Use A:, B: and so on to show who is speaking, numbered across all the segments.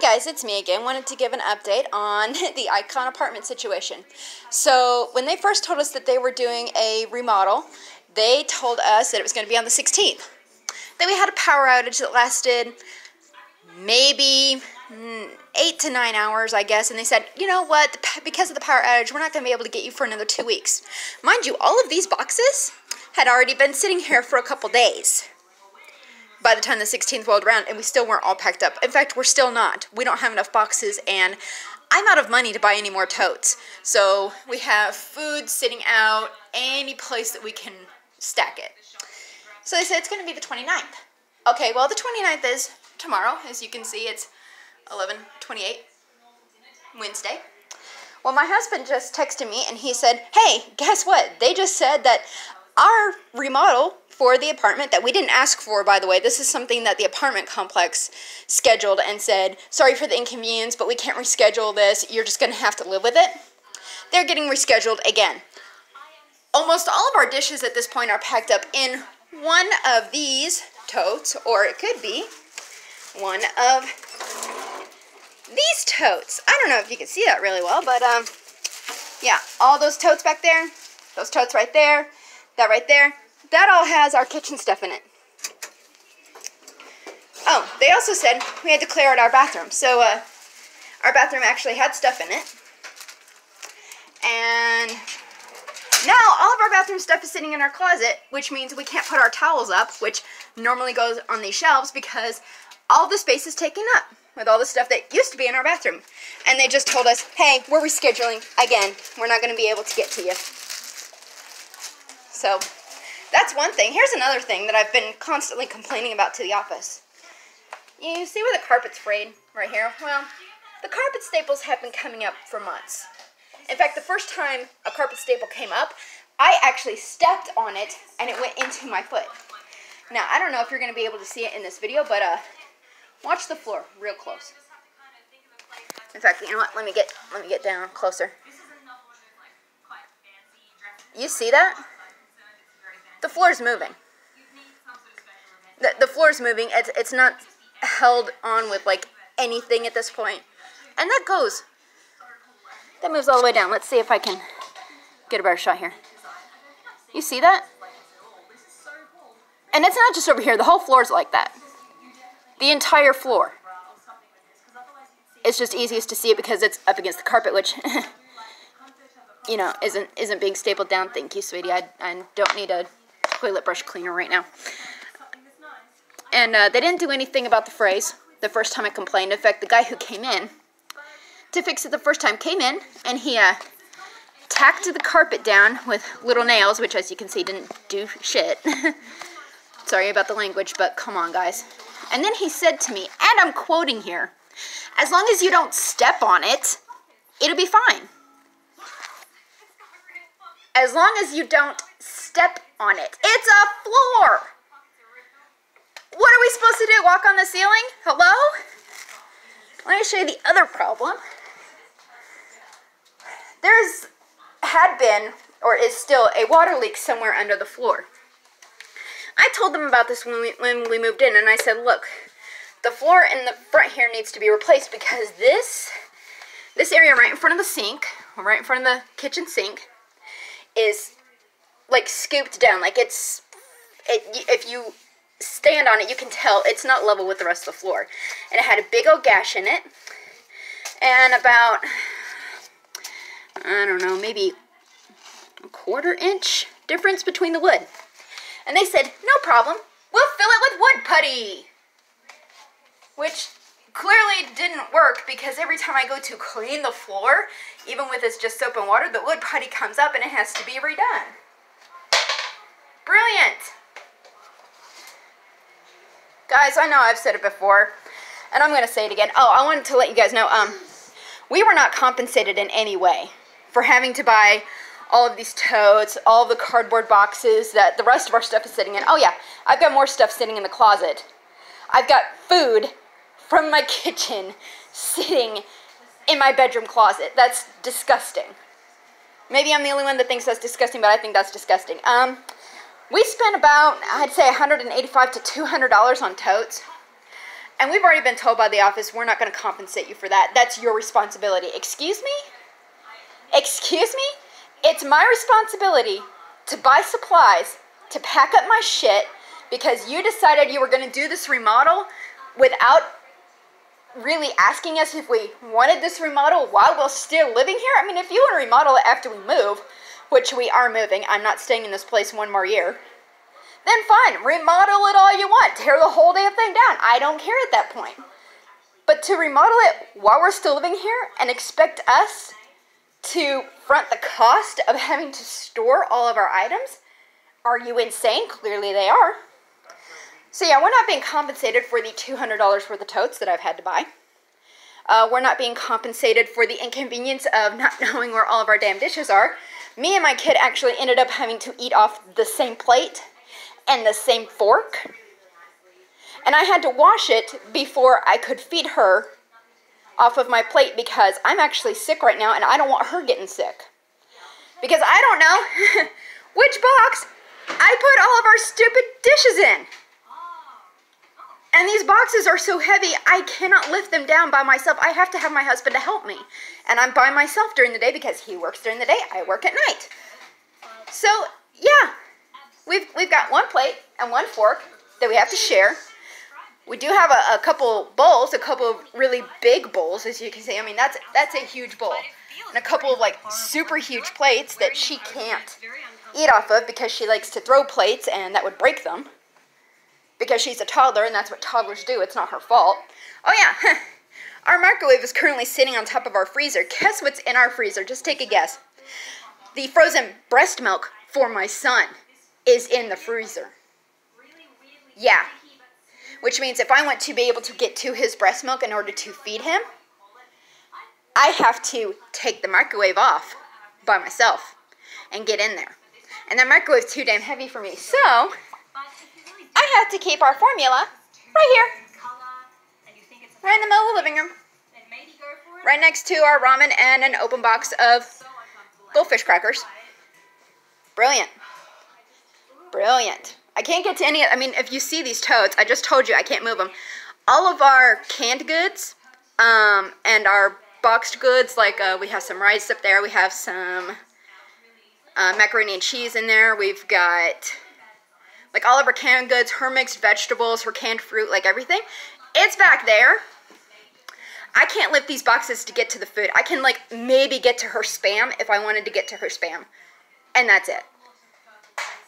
A: Hi guys, it's me again. Wanted to give an update on the Icon apartment situation. So when they first told us that they were doing a remodel, they told us that it was going to be on the 16th. Then we had a power outage that lasted maybe 8 to 9 hours, I guess, and they said, you know what, because of the power outage, we're not going to be able to get you for another 2 weeks. Mind you, all of these boxes had already been sitting here for a couple days by the time the 16th rolled around, and we still weren't all packed up. In fact, we're still not. We don't have enough boxes, and I'm out of money to buy any more totes. So we have food sitting out any place that we can stack it. So they said it's going to be the 29th. Okay, well, the 29th is tomorrow. As you can see, it's 11/28, Wednesday. Well, my husband just texted me, and he said, hey, guess what? They just said that our remodel for the apartment that we didn't ask for, by the way, this is something that the apartment complex scheduled and said, sorry for the inconvenience, but we can't reschedule this. You're just going to have to live with it. They're getting rescheduled again. Almost all of our dishes at this point are packed up in one of these totes, or it could be one of these totes. I don't know if you can see that really well, but yeah, all those totes back there, those totes right there, that right there, that all has our kitchen stuff in it. Oh, they also said we had to clear out our bathroom. So our bathroom actually had stuff in it. And now all of our bathroom stuff is sitting in our closet, which means we can't put our towels up, which normally goes on these shelves, because all the space is taken up with all the stuff that used to be in our bathroom. And they just told us, hey, we're rescheduling again. We're not going to be able to get to you. So that's one thing. Here's another thing that I've been constantly complaining about to the office. You see where the carpet's frayed right here? Well, the carpet staples have been coming up for months. In fact, the first time a carpet staple came up, I actually stepped on it and it went into my foot. Now, I don't know if you're going to be able to see it in this video, but watch the floor real close. In fact, you know what? Let me get down closer. You see that? The floor's moving. The floor's moving. It's not held on with like anything at this point. And that moves all the way down. Let's see if I can get a better shot here. You see that? And it's not just over here. The whole floor's like that. The entire floor. It's just easiest to see it because it's up against the carpet, which you know, isn't being stapled down. Thank you, sweetie. I don't need a toilet brush cleaner right now. And they didn't do anything about the frays the first time I complained. In fact, the guy who came in to fix it the first time came in, and he tacked the carpet down with little nails, which, as you can see, didn't do shit. Sorry about the language, but come on, guys. And then he said to me, and I'm quoting here, as long as you don't step on it, it'll be fine. As long as you don't step on it. It's a floor! What are we supposed to do? Walk on the ceiling? Hello? Let me show you the other problem. There's had been, or is still, a water leak somewhere under the floor. I told them about this when we moved in, and I said, look, the floor in the front here needs to be replaced because this area right in front of the sink, or right in front of the kitchen sink, is like scooped down. Like if you stand on it, you can tell it's not level with the rest of the floor. And it had a big old gash in it, and about, I don't know, maybe a 1/4 inch difference between the wood. And they said, no problem, we'll fill it with wood putty. Which clearly didn't work, because every time I go to clean the floor, even with it's just soap and water, the wood putty comes up and it has to be redone. Brilliant. Guys, I know I've said it before, and I'm going to say it again. Oh, I wanted to let you guys know, we were not compensated in any way for having to buy all of these totes, all of the cardboard boxes that the rest of our stuff is sitting in. Oh yeah, I've got more stuff sitting in the closet. I've got food from my kitchen sitting in my bedroom closet. That's disgusting. Maybe I'm the only one that thinks that's disgusting, but I think that's disgusting. We spent about, I'd say, $185 to $200 on totes. And we've already been told by the office, we're not going to compensate you for that. That's your responsibility. Excuse me? Excuse me? It's my responsibility to buy supplies, to pack up my shit, because you decided you were going to do this remodel without really asking us if we wanted this remodel while we're still living here. I mean, if you want to remodel it after we move, which we are moving, I'm not staying in this place one more year, then fine, remodel it all you want. Tear the whole damn thing down. I don't care at that point. But to remodel it while we're still living here and expect us to front the cost of having to store all of our items, are you insane? Clearly they are. So yeah, we're not being compensated for the $200 worth of totes that I've had to buy. We're not being compensated for the inconvenience of not knowing where all of our damn dishes are. Me and my kid actually ended up having to eat off the same plate and the same fork. And I had to wash it before I could feed her off of my plate because I'm actually sick right now and I don't want her getting sick. Because I don't know which box I put all of our stupid dishes in. And these boxes are so heavy, I cannot lift them down by myself. I have to have my husband to help me. And I'm by myself during the day because he works during the day, I work at night. So, yeah, we've got one plate and one fork that we have to share. We do have a couple bowls, a couple of really big bowls, as you can see. I mean, that's a huge bowl. And a couple of, like, super huge plates that she can't eat off of because she likes to throw plates and that would break them. Because she's a toddler, and that's what toddlers do. It's not her fault. Oh, yeah. Our microwave is currently sitting on top of our freezer. Guess what's in our freezer? Just take a guess. The frozen breast milk for my son is in the freezer. Yeah. Which means if I want to be able to get to his breast milk in order to feed him, I have to take the microwave off by myself and get in there. And that microwave's too damn heavy for me. So I have to keep our formula right here, right in the middle of the living room, right next to our ramen and an open box of goldfish crackers. Brilliant. Brilliant. I can't get to any, I mean, if you see these totes, I just told you I can't move them. All of our canned goods and our boxed goods, like we have some rice up there, we have some macaroni and cheese in there, we've got like all of her canned goods, her mixed vegetables, her canned fruit, like everything. It's back there. I can't lift these boxes to get to the food. I can like maybe get to her Spam if I wanted to get to her Spam. And that's it.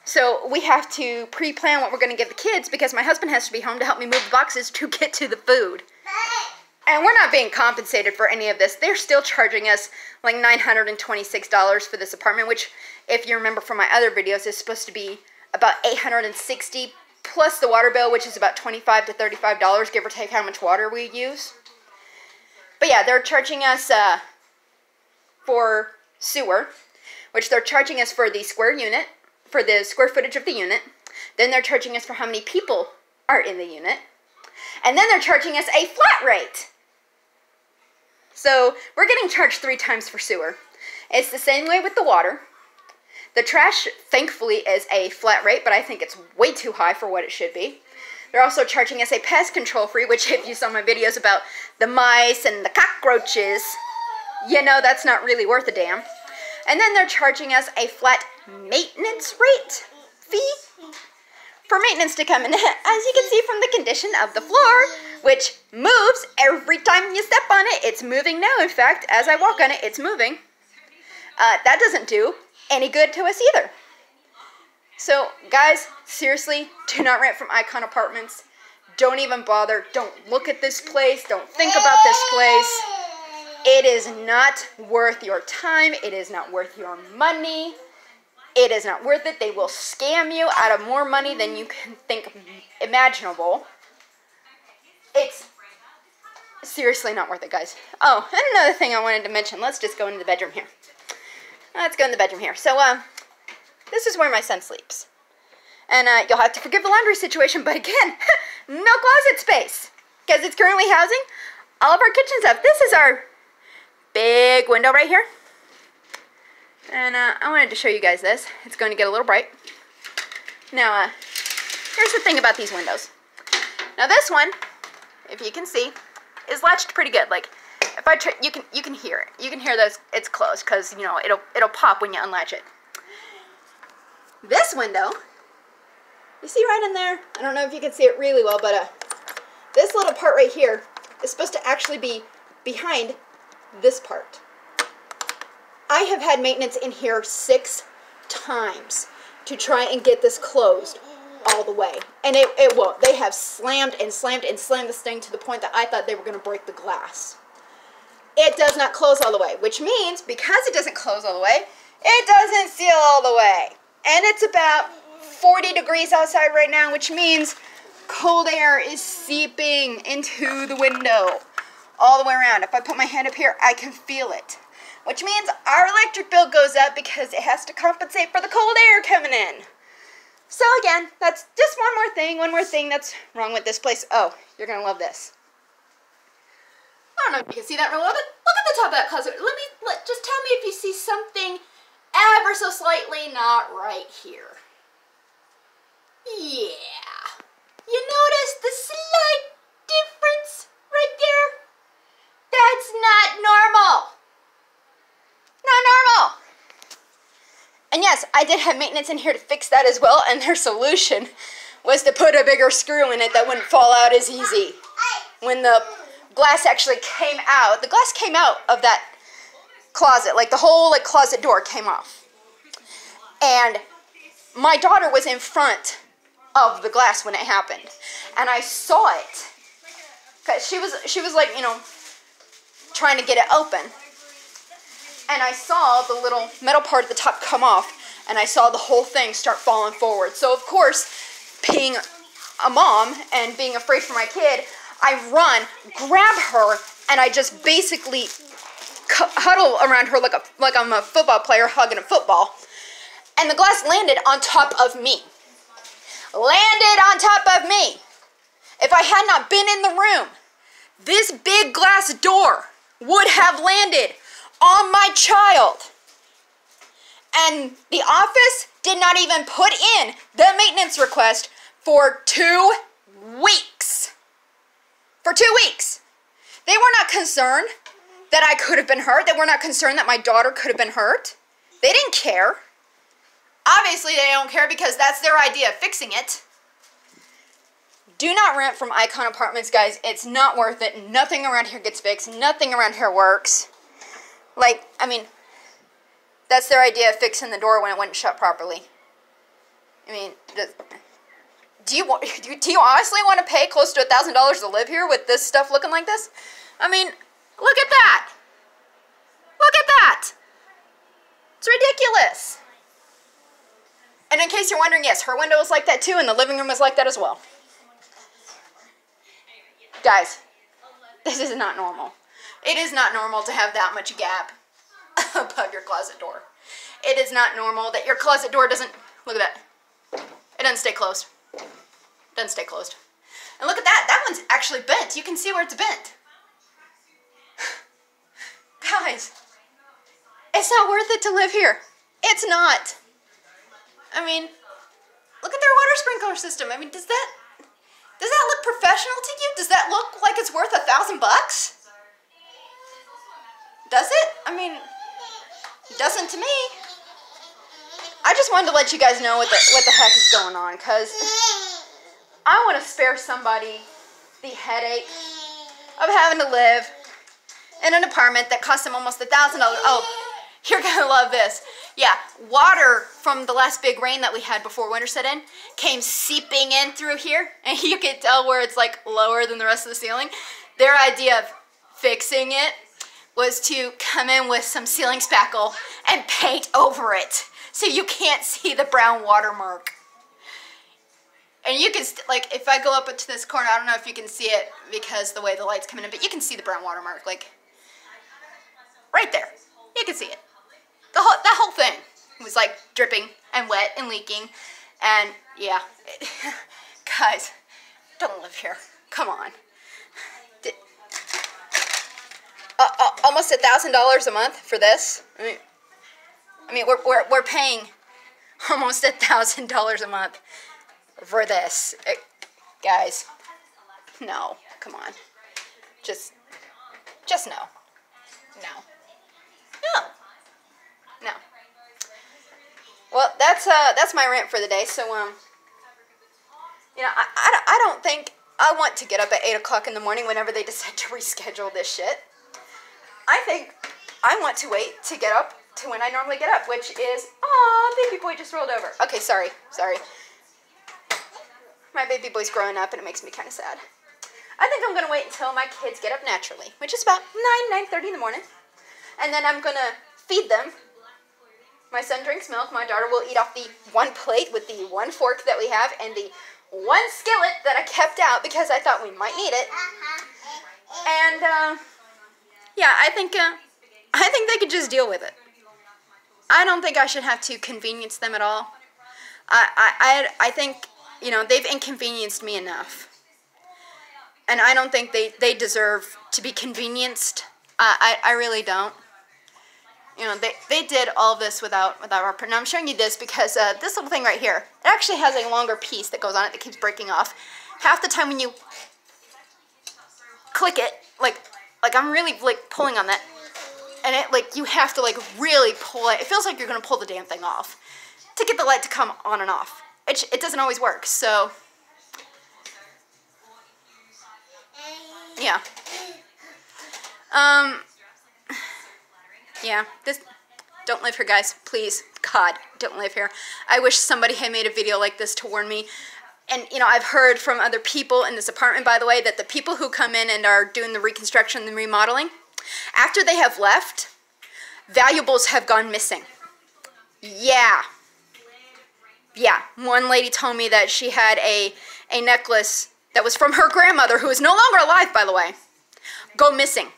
A: So we have to pre-plan what we're going to give the kids because my husband has to be home to help me move the boxes to get to the food. And we're not being compensated for any of this. They're still charging us like $926 for this apartment, which if you remember from my other videos is supposed to be about $860 plus the water bill, which is about $25 to $35, give or take how much water we use. But yeah, they're charging us for sewer, which they're charging us for the square unit, for the square footage of the unit. Then they're charging us for how many people are in the unit. And then they're charging us a flat rate. So we're getting charged 3 times for sewer. It's the same way with the water. The trash, thankfully, is a flat rate, but I think it's way too high for what it should be. They're also charging us a pest control fee, which if you saw my videos about the mice and the cockroaches, you know that's not really worth a damn. And then they're charging us a flat maintenance rate fee for maintenance to come in, as you can see from the condition of the floor, which moves every time you step on it. It's moving now. In fact, as I walk on it, it's moving. That doesn't do any good to us either. So, guys, seriously, do not rent from Icon Apartments. Don't even bother. Don't look at this place. Don't think about this place. It is not worth your time. It is not worth your money. It is not worth it. They will scam you out of more money than you can think imaginable. It's seriously not worth it, guys. Oh, and another thing I wanted to mention. Let's just go into the bedroom here. Let's go in the bedroom here. So, this is where my son sleeps. And you'll have to forgive the laundry situation, but again, no closet space. Because it's currently housing all of our kitchen stuff. This is our big window right here. And I wanted to show you guys this. It's going to get a little bright. Now, here's the thing about these windows. Now this one if you can see, is latched pretty good. Like, if I try, you can hear it. You can hear that it's closed because, you know, it'll pop when you unlatch it. This window, you see right in there? I don't know if you can see it really well, but this little part right here is supposed to actually be behind this part. I have had maintenance in here 6 times to try and get this closed all the way. And it won't. They have slammed and slammed and slammed this thing to the point that I thought they were going to break the glass. It does not close all the way, which means because it doesn't close all the way, it doesn't seal all the way. And it's about 40 degrees outside right now, which means cold air is seeping into the window all the way around. If I put my hand up here, I can feel it. Which means our electric bill goes up because it has to compensate for the cold air coming in. So again, that's just one more thing that's wrong with this place. Oh, you're going to love this. I don't know if you can see that real well, but look at the top of that closet. Just tell me if you see something ever so slightly not right here. Yeah. You notice the slight difference right there? That's not normal. Not normal. And yes, I did have maintenance in here to fix that as well, and their solution was to put a bigger screw in it that wouldn't fall out as easy. When the glass actually came out, the glass came out of that closet, like the whole closet door came off. And my daughter was in front of the glass when it happened, and I saw it. Cause she was like, you know, trying to get it open. And I saw the little metal part at the top come off, and I saw the whole thing start falling forward. So, of course, being a mom and being afraid for my kid, I run, grab her, and I just basically huddle around her like I'm a football player hugging a football. And the glass landed on top of me. Landed on top of me. If I had not been in the room, this big glass door would have landed on my child. And the office did not even put in the maintenance request for 2 weeks. For 2 weeks. They were not concerned that I could have been hurt. They were not concerned that my daughter could have been hurt. They didn't care. Obviously, they don't care because that's their idea of fixing it. Do not rent from Icon Apartments, guys. It's not worth it. Nothing around here gets fixed. Nothing around here works. Like, I mean, that's their idea of fixing the door when it wouldn't shut properly. I mean, do you honestly want to pay close to $1,000 to live here with this stuff looking like this? I mean, look at that. Look at that. It's ridiculous. And in case you're wondering, yes, her window was like that too, and the living room was like that as well. Guys, this is not normal. It is not normal to have that much gap above your closet door. It is not normal that your closet door doesn't, look at that. It doesn't stay closed. It doesn't stay closed. And look at that. That one's actually bent. You can see where it's bent. Guys, it's not worth it to live here. It's not. I mean, look at their water sprinkler system. I mean, does that look professional to you? Does that look like it's worth $1,000 bucks? Does it? I mean, it doesn't to me. I just wanted to let you guys know what the heck is going on, because I want to spare somebody the headache of having to live in an apartment that cost them almost $1,000. Oh, you're going to love this. Yeah, water from the last big rain that we had before winter set in came seeping in through here, and you can tell where it's like lower than the rest of the ceiling. Their idea of fixing it was to come in with some ceiling spackle and paint over it so you can't see the brown watermark. And you can, like, if I go up into this corner, I don't know if you can see it because the way the light's coming in, but you can see the brown watermark, like, right there. You can see it. That whole thing was, like, dripping and wet and leaking. And, yeah. Guys, don't live here. Come on. Almost $1,000 a month for this. I mean, we're paying almost $1,000 a month for this. Guys, no. Come on. Just no. No. No. No. Well, that's my rant for the day. So, you know, I don't think I want to get up at 8 o'clock in the morning whenever they decide to reschedule this shit. I think I want to wait to get up to when I normally get up, which is, aw, baby boy just rolled over. Okay, sorry. My baby boy's growing up and it makes me kind of sad. I think I'm going to wait until my kids get up naturally, which is about 9:30 in the morning. And then I'm going to feed them. My son drinks milk. My daughter will eat off the one plate with the one fork that we have and the one skillet that I kept out because I thought we might need it. And, yeah, I think they could just deal with it. I don't think I should have to convenience them at all. I think, you know, they've inconvenienced me enough. And I don't think they deserve to be convenienced. I really don't. You know, they did all this without our... Now, I'm showing you this because this little thing right here, it actually has a longer piece that goes on it that keeps breaking off. Half the time when you click it, like I'm really, like, pulling on that, and it, like, you have to, like, really pull it. It feels like you're going to pull the damn thing off to get the light to come on and off. It doesn't always work, so... Yeah. Yeah, this, don't live here, guys. Please, God, don't live here. I wish somebody had made a video like this to warn me. And, you know, I've heard from other people in this apartment, by the way, that the people who come in and are doing the reconstruction and the remodeling, after they have left, valuables have gone missing. Yeah. Yeah, one lady told me that she had a necklace that was from her grandmother, who is no longer alive, by the way, go missing.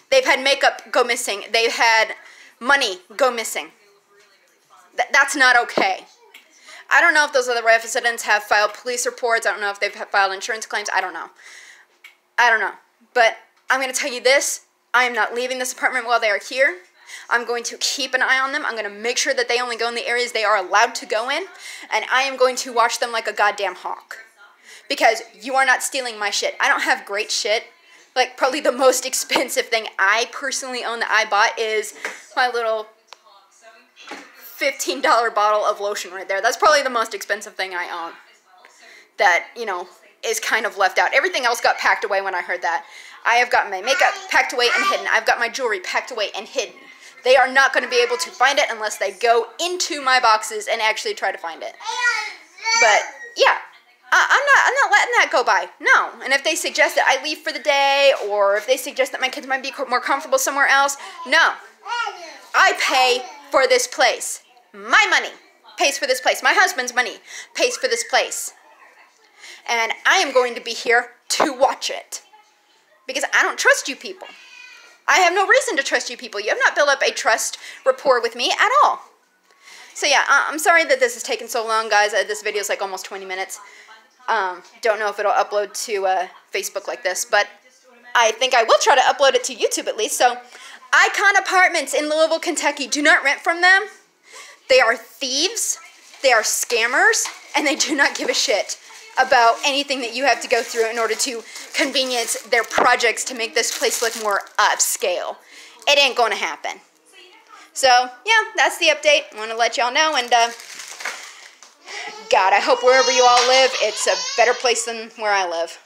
A: They've had makeup go missing. They've had money go missing. That's not okay. I don't know if those other residents have filed police reports. I don't know if they've filed insurance claims. I don't know. But I'm going to tell you this. I am not leaving this apartment while they are here. I'm going to keep an eye on them. I'm going to make sure that they only go in the areas they are allowed to go in. And I am going to watch them like a goddamn hawk. Because you are not stealing my shit. I don't have great shit. Like, probably the most expensive thing I personally own that I bought is my little $15 bottle of lotion right there. That's probably the most expensive thing I own that, you know, is kind of left out. Everything else got packed away when I heard that. I have got my makeup packed away and hidden. I've got my jewelry packed away and hidden. They are not going to be able to find it unless they go into my boxes and actually try to find it. But, yeah. I'm not letting that go by. No. And if they suggest that I leave for the day, or if they suggest that my kids might be more comfortable somewhere else, no. I pay for this place. My money pays for this place. My husband's money pays for this place. And I am going to be here to watch it. Because I don't trust you people. I have no reason to trust you people. You have not built up a trust rapport with me at all. So yeah, I'm sorry that this has taken so long, guys. This video is like almost 20 minutes. Don't know if it'll upload to Facebook like this, but I think I will try to upload it to YouTube at least. So, Icon Apartments in Louisville, Kentucky. Do not rent from them. They are thieves, they are scammers, and they do not give a shit about anything that you have to go through in order to convenience their projects to make this place look more upscale. It ain't going to happen. So, yeah, that's the update. I want to let y'all know, and God, I hope wherever you all live, it's a better place than where I live.